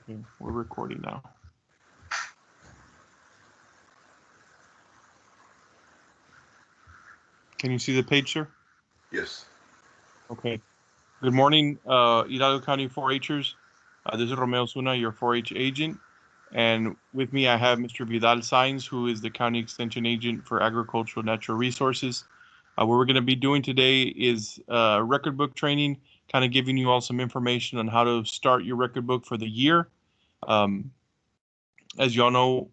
Okay, we're recording now. Can you see the page, sir? Yes. Okay. Good morning, Hidalgo County 4-Hers. This is Romeo Zuna, your 4-H agent. And with me, I have Mr. Vidal Sainz, who is the County Extension Agent for Agricultural Natural Resources. What we're going to be doing today is record book training, kind of giving you all some information on how to start your record book for the year. As y'all know,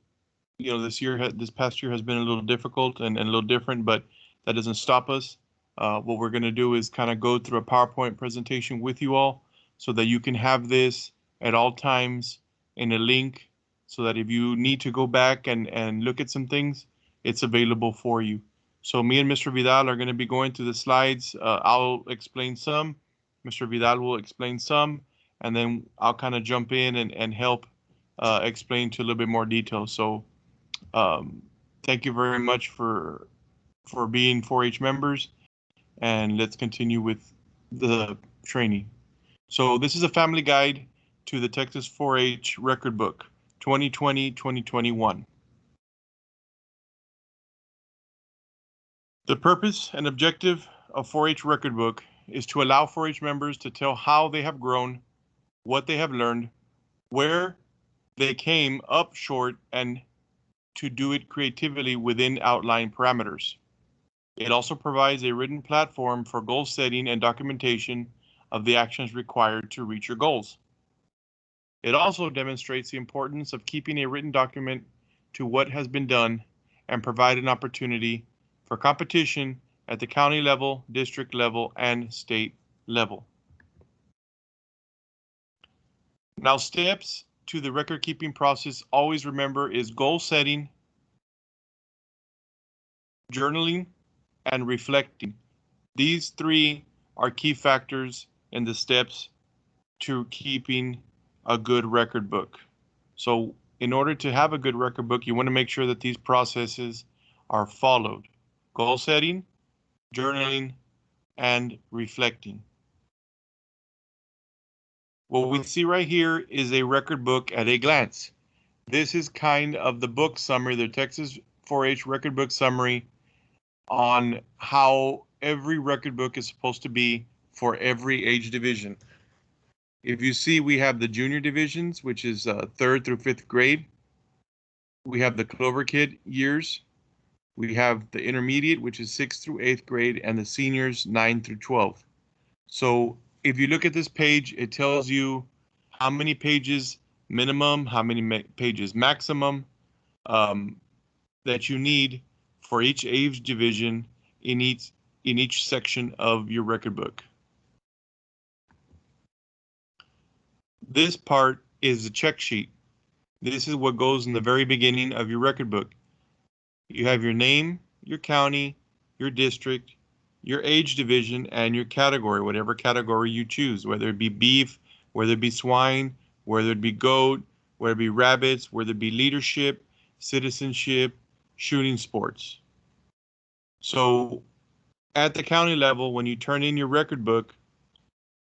this past year has been a little difficult and a little different, but that doesn't stop us. What we're going to do is kind of go through a PowerPoint presentation with you all so that you can have this at all times in a link so that if you need to go back and look at some things, it's available for you. So me and Mr. Vidal are going to be going through the slides. I'll explain some, Mr. Vidal will explain some, and then I'll kind of jump in and help explain to a little bit more detail. So thank you very much for being 4-H members, and let's continue with the training. So this is a family guide to the Texas 4-H record book 2020-2021. The purpose and objective of 4-H record book is to allow 4-H members to tell how they have grown, what they have learned, where they came up short, and to do it creatively within outlined parameters. It also provides a written platform for goal setting and documentation of the actions required to reach your goals. It also demonstrates the importance of keeping a written document to what has been done and provide an opportunity for competition at the county level, district level, and state level. Now, steps to the record keeping process, always remember, is goal setting, journaling, and reflecting. These three are key factors in the steps to keeping a good record book. So in order to have a good record book, you want to make sure that these processes are followed. Goal setting, journaling, and reflecting. What we see right here is a record book at a glance. This is kind of the book summary, the Texas 4-H record book summary on how every record book is supposed to be for every age division. If you see, we have the junior divisions, which is 3rd through 5th grade. We have the Clover Kid years. We have the intermediate, which is 6th through 8th grade, and the seniors 9 through 12. So if you look at this page, it tells you how many pages minimum, how many pages maximum that you need for each age division in each section of your record book. This part is the check sheet. This is what goes in the very beginning of your record book. You have your name, your county, your district, your age division, and your category, whatever category you choose, whether it be beef, whether it be swine, whether it be goat, whether it be rabbits, whether it be leadership, citizenship, shooting sports. So at the county level, when you turn in your record book,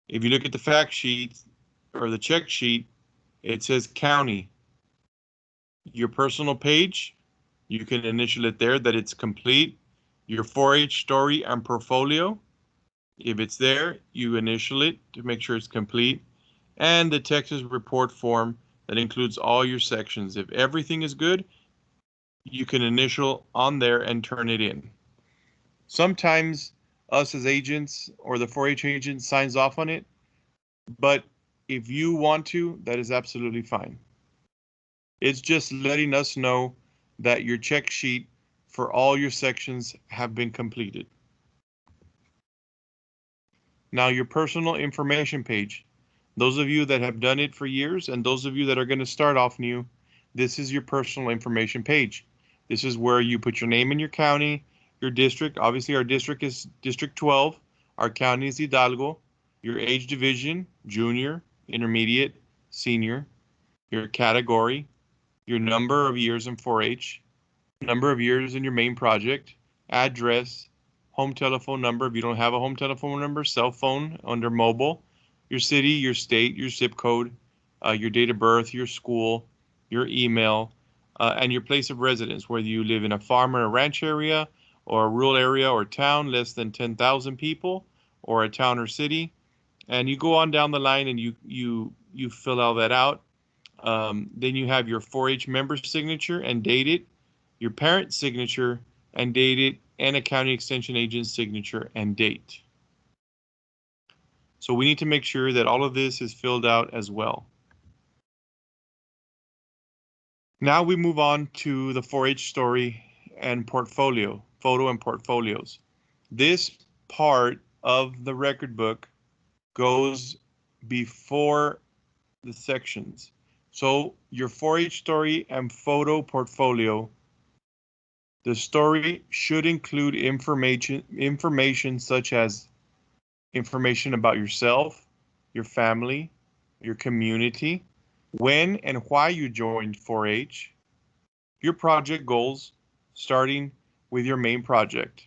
if you look at the fact sheet or the check sheet, it says county. Your personal page, you can initial it there that it's complete. Your 4-H story and portfolio, if it's there, you initial it to make sure it's complete. And the Texas report form that includes all your sections. If everything is good, you can initial on there and turn it in. Sometimes us as agents or the 4-H agent signs off on it, but if you want to, that is absolutely fine. It's just letting us know that your check sheet for all your sections have been completed. Now your personal information page. Those of you that have done it for years and those of you that are going to start off new, this is your personal information page. This is where you put your name and your county, your district. Obviously our district is District 12. Our county is Hidalgo. Your age division, junior, intermediate, senior. Your category, your number of years in 4-H, number of years in your main project, address, home telephone number. If you don't have a home telephone number, cell phone under mobile, your city, your state, your zip code, your date of birth, your school, your email, and your place of residence, whether you live in a farm or a ranch area, or a rural area or town less than 10,000 people, or a town or city. And you go on down the line and you fill all that out. Then you have your 4-H member signature and date it, your parent signature and date it, and a county extension agent's signature and date. So we need to make sure that all of this is filled out as well. Now we move on to the 4-H story and portfolio, photo and portfolios. This part of the record book goes before the sections. So your 4-H story and photo portfolio, the story should include information such as information about yourself, your family, your community, when and why you joined 4-H, your project goals, starting with your main project,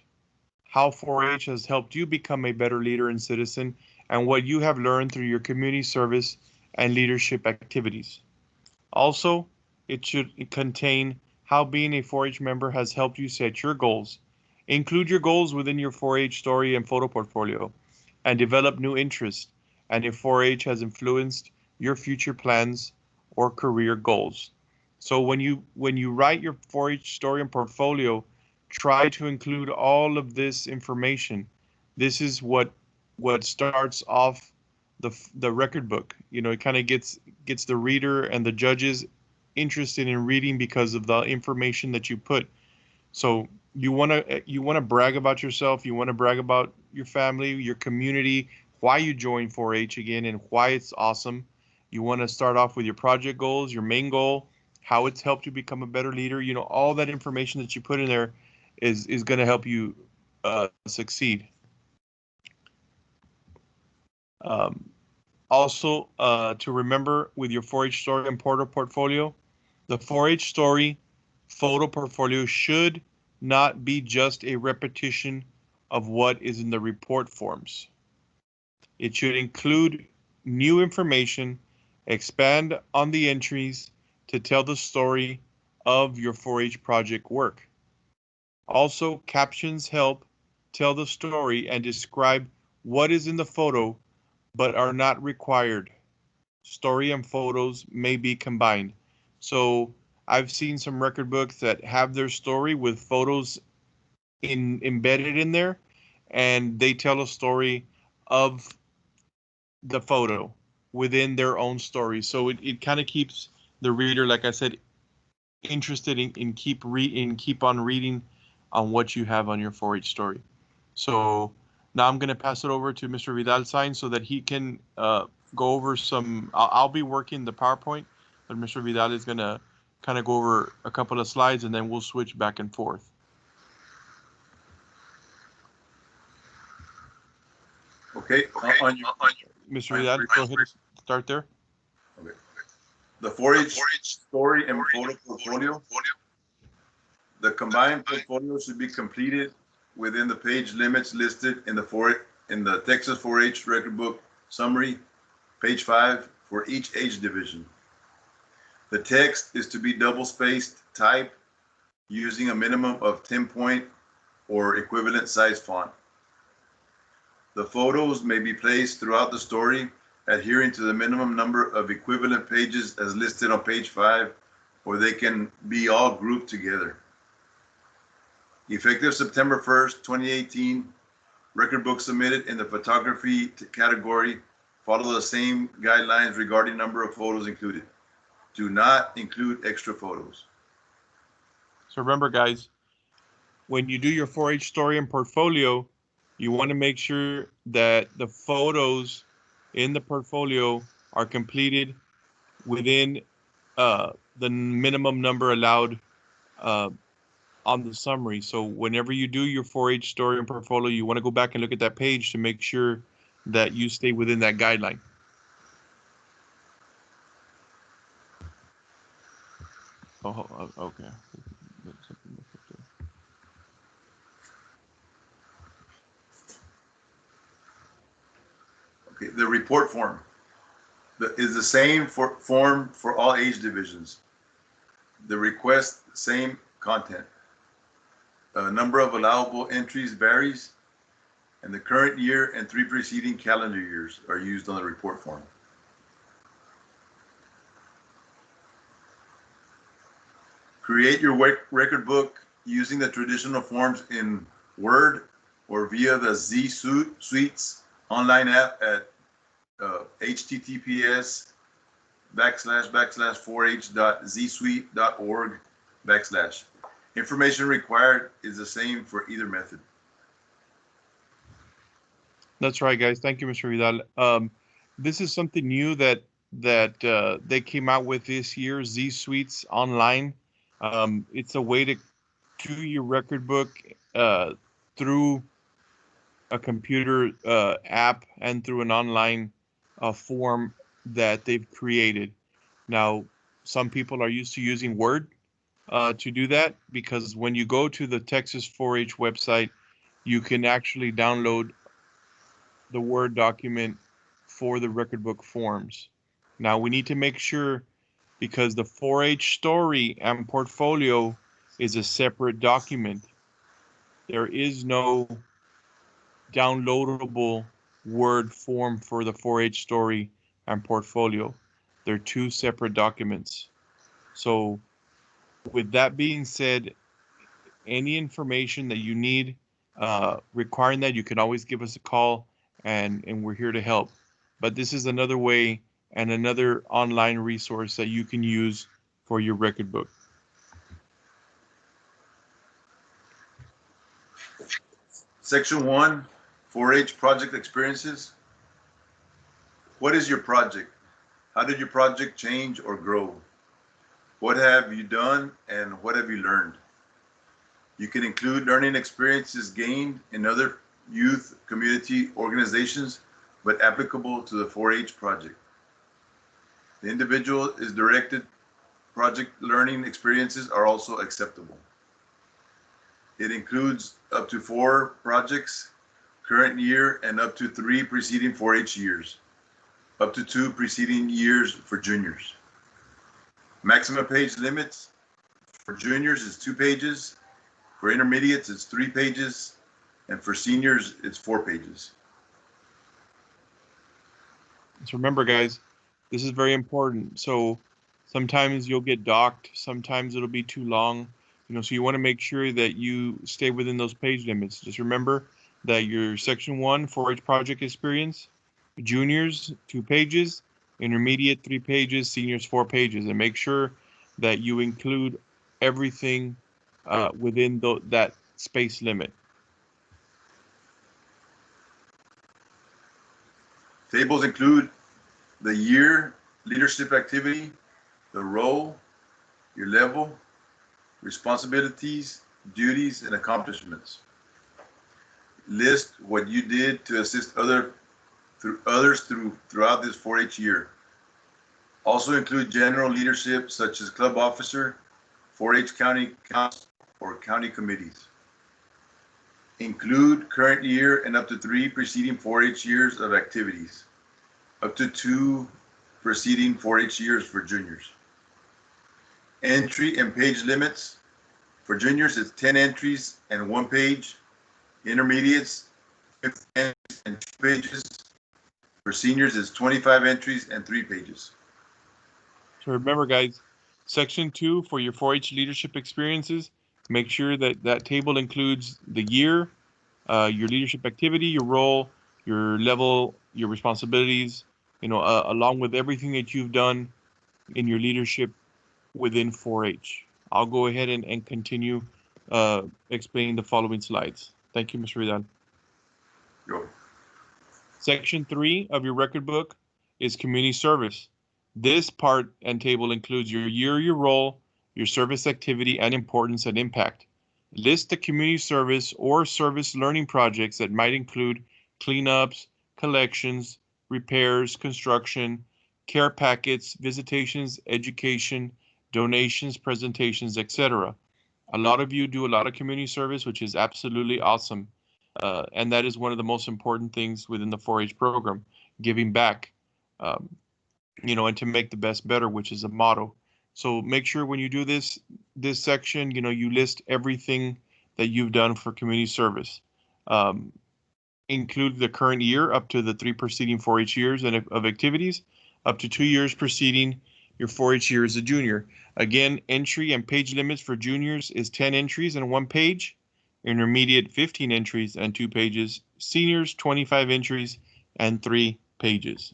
how 4-H has helped you become a better leader and citizen, and what you have learned through your community service and leadership activities. Also, it should contain how being a 4-H member has helped you set your goals. Include your goals within your 4-H story and photo portfolio, and develop new interests, and if 4-H has influenced your future plans or career goals. So when you write your 4-H story and portfolio, try to include all of this information. This is what starts off the record book. You know, it kind of gets the reader and the judges interested in reading because of the information that you put. So you want to brag about yourself, you want to brag about your family, your community, why you joined 4-H again and why it's awesome. You want to start off with your project goals, your main goal, how it's helped you become a better leader. You know, all that information that you put in there is going to help you succeed. Also, to remember with your 4-H story and photo portfolio, the 4-H story photo portfolio should not be just a repetition of what is in the report forms. It should include new information, expand on the entries to tell the story of your 4-H project work. Also, captions help tell the story and describe what is in the photo, but are not required. Story and photos may be combined. So I've seen some record books that have their story with photos embedded in there, and they tell a story of the photo within their own story. So it kind of keeps the reader, like I said, interested in keep on reading on what you have on your 4-H story. So now I'm going to pass it over to Mr. Vidal Sainz so that he can go over some. I'll be working the PowerPoint, but Mr. Vidal is going to kind of go over a couple of slides and then we'll switch back and forth. Okay. Mr. Vidal, go ahead and start there. Okay. The 4-H story and photo portfolio. The combined portfolio should be completed within the page limits listed in the Texas 4-H record book summary, page 5, for each age division. The text is to be double-spaced type using a minimum of 10-point or equivalent size font. The photos may be placed throughout the story, adhering to the minimum number of equivalent pages as listed on page 5, or they can be all grouped together. Effective September 1st, 2018, record book submitted in the photography category follow the same guidelines regarding number of photos included. Do not include extra photos. So remember, guys, when you do your 4-H story and portfolio, you want to make sure that the photos in the portfolio are completed within the minimum number allowed on the summary. So whenever you do your 4-H story and portfolio, you want to go back and look at that page to make sure that you stay within that guideline. Oh, okay. Okay, the report form. is the same form for all age divisions. The request, same content. Number of allowable entries varies, and the current year and 3 preceding calendar years are used on the report form. Create your record book using the traditional forms in Word or via the Z Suites online app at https://4h.zsuite.org/. Information required is the same for either method. That's right, guys. Thank you, Mr. Vidal. This is something new that they came out with this year, Z Suites Online. It's a way to do your record book through a computer app and through an online form that they've created. Now, some people are used to using Word to do that, because when you go to the Texas 4-H website, you can actually download the Word document for the record book forms. Now, we need to make sure, because the 4-H story and portfolio is a separate document, there is no downloadable Word form for the 4-H story and portfolio. They're two separate documents. So with that being said, any information that you need requiring that, you can always give us a call, and we're here to help. But this is another way and another online resource that you can use for your record book. Section 1, 4-H project experiences. What is your project? How did your project change or grow? What have you done and what have you learned? You can include learning experiences gained in other youth community organizations, but applicable to the 4-H project. The individual is directed. Project learning experiences are also acceptable. It includes up to 4 projects, current year, and up to 3 preceding 4-H years, up to 2 preceding years for juniors. Maximum page limits for juniors is 2 pages, for intermediates it's 3 pages, and for seniors it's 4 pages. So remember, guys, this is very important. So sometimes you'll get docked, sometimes it'll be too long, so you want to make sure that you stay within those page limits. Just remember that your section 1 4-H project experience, juniors 2 pages, intermediate 3 pages, seniors 4 pages, and make sure that you include everything within that space limit. Tables include the year, leadership activity, the role, your level, responsibilities, duties, and accomplishments. List what you did to assist others throughout this 4-H year. Also include general leadership such as club officer, 4-H county council, or county committees. Include current year and up to 3 preceding 4-H years of activities, up to 2 preceding 4-H years for juniors. Entry and page limits. For juniors, it's 10 entries and 1 page. Intermediates, 15 entries and 2 pages. For seniors, it's 25 entries and 3 pages. So remember, guys, section 2 for your 4-H leadership experiences, make sure that that table includes the year, your leadership activity, your role, your level, your responsibilities, along with everything that you've done in your leadership within 4-H. I'll go ahead and continue explaining the following slides. Thank you, Mr. Vidal. Go. Section 3 of your record book is community service. This part and table includes your year, your role, your service activity and importance and impact. List the community service or service learning projects that might include cleanups, collections, repairs, construction, care packets, visitations, education, donations, presentations, etc. A lot of you do a lot of community service, which is absolutely awesome. And that is one of the most important things within the 4-H program, giving back. and to make the best better, which is a motto. So make sure when you do this section, you list everything that you've done for community service. Um, Include the current year up to the 3 preceding 4-H years of activities, up to 2 years preceding your 4-H year as a junior. Again, entry and page limits for juniors is 10 entries and 1 page, intermediate 15 entries and 2 pages, seniors 25 entries and 3 pages.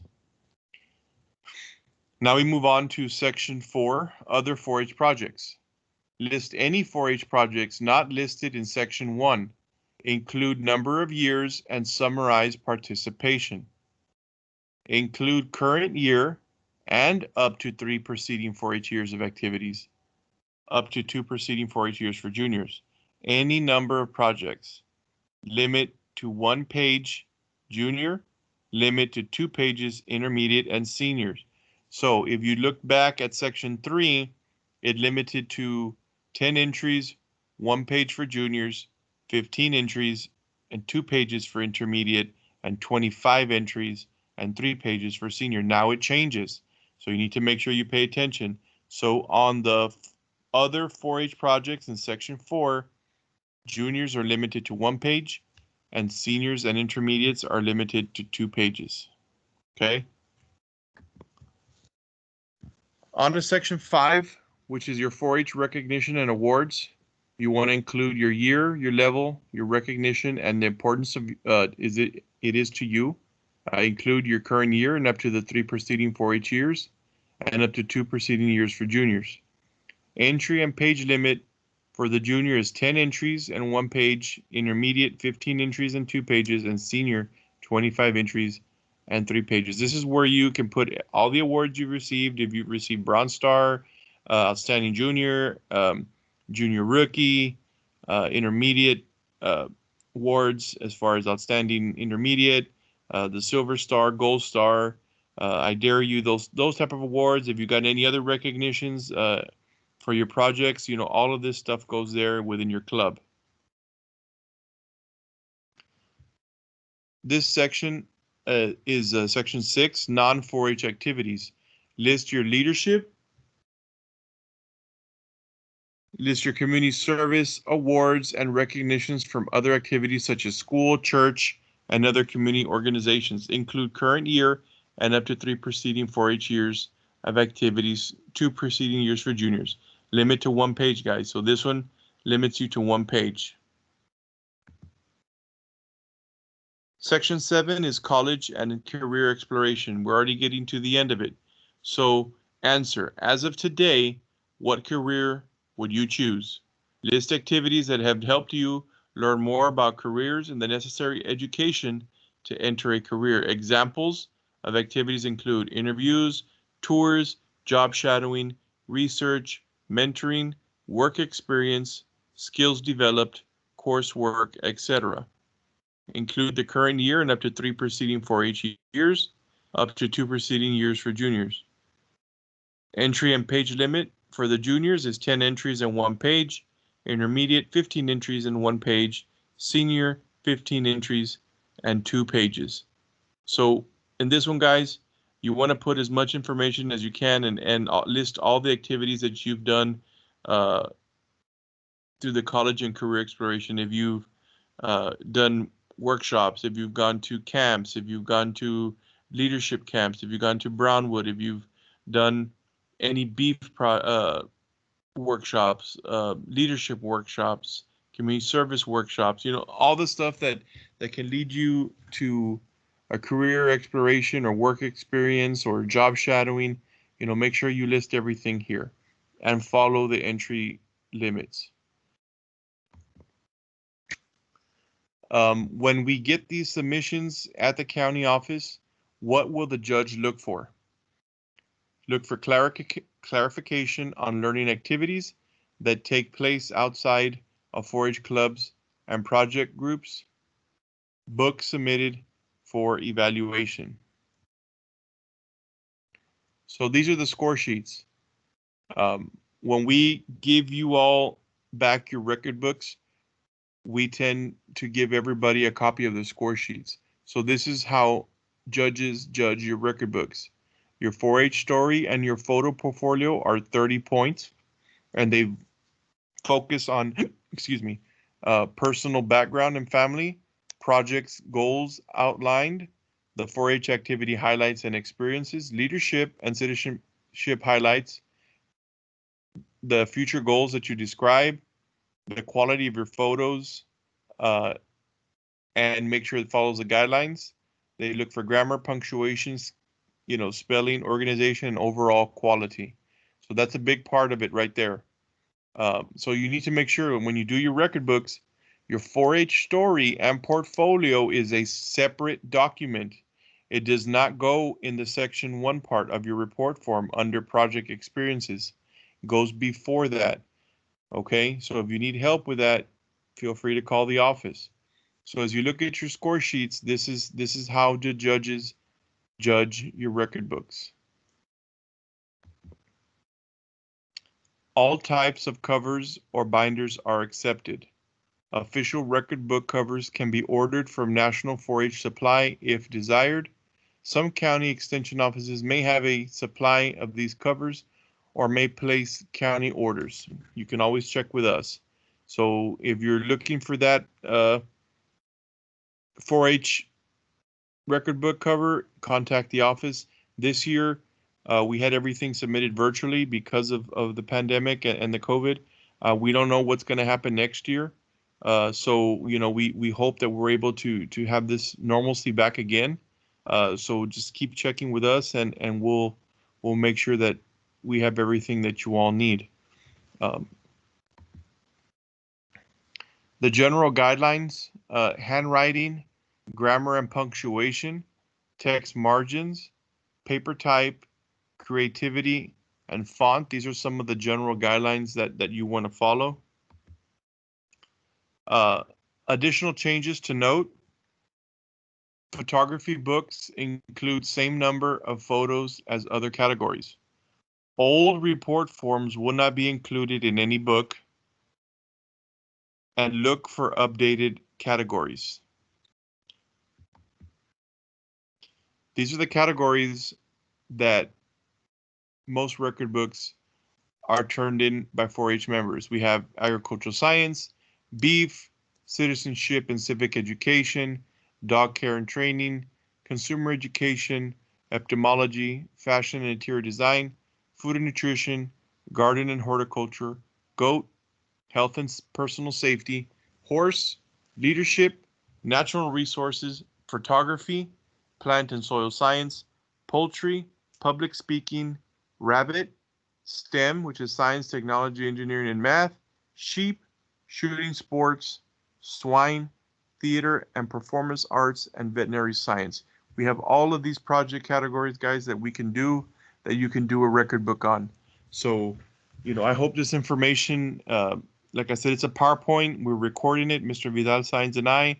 Now we move on to section 4, other 4-H projects. List any 4-H projects not listed in section 1. Include number of years and summarize participation. Include current year and up to 3 preceding 4-H years of activities, up to 2 preceding 4-H years for juniors. Any number of projects. Limit to 1 page junior, limit to 2 pages intermediate and seniors. So if you look back at section 3, it limited to 10 entries, 1 page for juniors, 15 entries and 2 pages for intermediate, and 25 entries and 3 pages for senior. Now it changes, so you need to make sure you pay attention. So on the other 4-H projects in section 4, juniors are limited to 1 page, and seniors and intermediates are limited to 2 pages. Okay? On to section 5, which is your 4-H recognition and awards. You want to include your year, your level, your recognition, and the importance of it is to you. Include your current year and up to the 3 preceding 4-H years, and up to 2 preceding years for juniors. Entry and page limit for the junior is 10 entries and 1 page, intermediate 15 entries and 2 pages, and senior 25 entries and 3 pages. This is where you can put all the awards you've received. If you've received Bronze Star, Outstanding Junior, Junior Rookie, intermediate awards as far as Outstanding Intermediate, the Silver Star, Gold Star, I Dare You, those type of awards. If you got any other recognitions for your projects, all of this stuff goes there within your club. This section is section 6, non-4-H activities. List your leadership. List your community service, awards, and recognitions from other activities such as school, church, and other community organizations. Include current year and up to 3 preceding 4-H years of activities, 2 preceding years for juniors. Limit to 1 page, guys. So this one limits you to 1 page. Section 7 is college and career exploration. We're already getting to the end of it. So answer, as of today, what career would you choose? List activities that have helped you learn more about careers and the necessary education to enter a career. Examples of activities include interviews, tours, job shadowing, research, mentoring, work experience, skills developed, coursework, etc. Include the current year and up to 3 preceding 4-H years, up to 2 preceding years for juniors. Entry and page limit for the juniors is 10 entries and 1 page, intermediate 15 entries and 1 page, senior 15 entries and 2 pages. So in this one, guys, you want to put as much information as you can and list all the activities that you've done through the college and career exploration. If you've done workshops, if you've gone to camps, if you've gone to leadership camps, if you've gone to Brownwood, if you've done any beef workshops, leadership workshops, community service workshops, all the stuff that can lead you to a career exploration or work experience or job shadowing, make sure you list everything here and follow the entry limits. When we get these submissions at the county office, what will the judge look for? Look for clarification on learning activities that take place outside of 4-H clubs and project groups. Books submitted for evaluation. So these are the score sheets. When we give you all back your record books, we tend to give everybody a copy of the score sheets. So this is how judges judge your record books. Your 4-H story and your photo portfolio are 30 points, and they focus on, excuse me, personal background and family, projects, goals outlined, the 4-H activity highlights and experiences, leadership and citizenship highlights, the future goals that you describe, the quality of your photos, and make sure it follows the guidelines. They look for grammar, punctuations, spelling, organization, and overall quality. So that's a big part of it right there. So you need to make sure when you do your record books, your 4-H story and portfolio is a separate document. It does not go in the section 1 part of your report form under project experiences. It goes before that. Okay, so if you need help with that, feel free to call the office. So as you look at your score sheets, this is how the judges judge your record books. All types of covers or binders are accepted. Official record book covers can be ordered from National 4-H Supply if desired. Some county extension offices may have a supply of these covers or may place county orders. You can always check with us. So if you're looking for that 4-H record book cover, contact the office. This year, we had everything submitted virtually because of the pandemic and the COVID. We don't know what's going to happen next year. So, we hope that we're able to have this normalcy back again. So just keep checking with us and we'll make sure that we have everything that you all need. The general guidelines, handwriting, grammar and punctuation, text margins, paper type, creativity, and font. These are some of the general guidelines that you want to follow. Additional changes to note. Photography books include same number of photos as other categories. Old report forms will not be included in any book, and look for updated categories. These are the categories that most record books are turned in by 4-H members. We have agricultural science, beef, citizenship and civic education, dog care and training, consumer education, ophthalmology, fashion and interior design, food and nutrition, garden and horticulture, goat, health and personal safety, horse, leadership, natural resources, photography, plant and soil science, poultry, public speaking, rabbit, STEM, which is science, technology, engineering, and math, sheep, shooting sports, swine, theater and performance arts, and veterinary science. We have all of these project categories, guys, that we can do, that you can do a record book on. So, I hope this information, like I said, it's a PowerPoint. We're recording it. Mr. Vidal Sainz and I,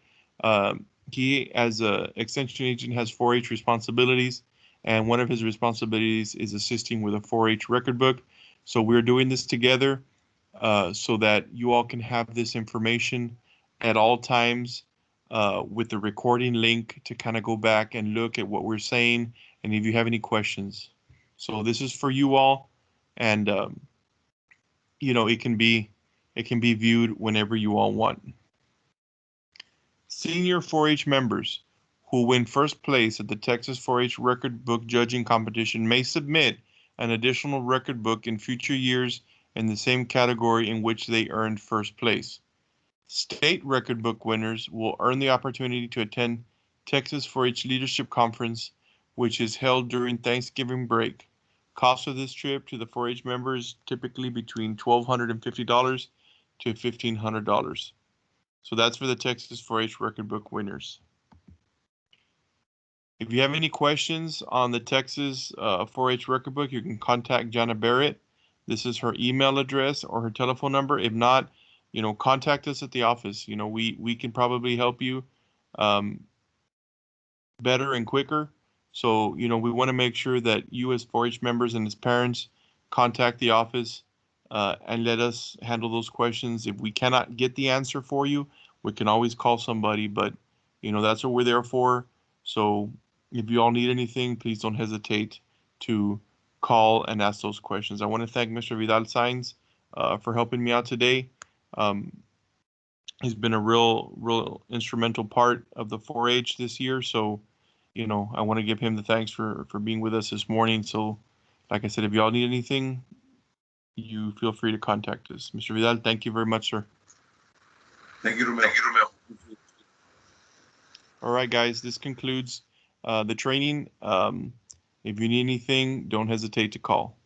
he as an extension agent has 4-H responsibilities, and one of his responsibilities is assisting with a 4-H record book. So we're doing this together so that you all can have this information at all times with the recording link to kind of go back and look at what we're saying, and if you have any questions. So this is for you all, and it can be viewed whenever you all want. Senior 4-H members who win first place at the Texas 4-H Record Book Judging Competition may submit an additional record book in future years in the same category in which they earned first place. State record book winners will earn the opportunity to attend Texas 4-H Leadership Conference, which is held during Thanksgiving break. Cost of this trip to the 4-H members typically between $1,250 to $1,500. So that's for the Texas 4-H record book winners. If you have any questions on the Texas 4-H record book, you can contact Jana Barrett. This is her email address or her telephone number. If not, contact us at the office. We can probably help you better and quicker. So, we want to make sure that you as 4-H members and as parents contact the office and let us handle those questions. If we cannot get the answer for you, we can always call somebody, but, that's what we're there for. So if you all need anything, please don't hesitate to call and ask those questions. I want to thank Mr. Vidal Sainz for helping me out today. He's been a real instrumental part of the 4-H this year. So, you know, I want to give him the thanks for being with us this morning. So, like I said, if y'all need anything, you feel free to contact us. Mr. Vidal, thank you very much, sir. Thank you, Romeo. All right, guys, this concludes the training. If you need anything, don't hesitate to call.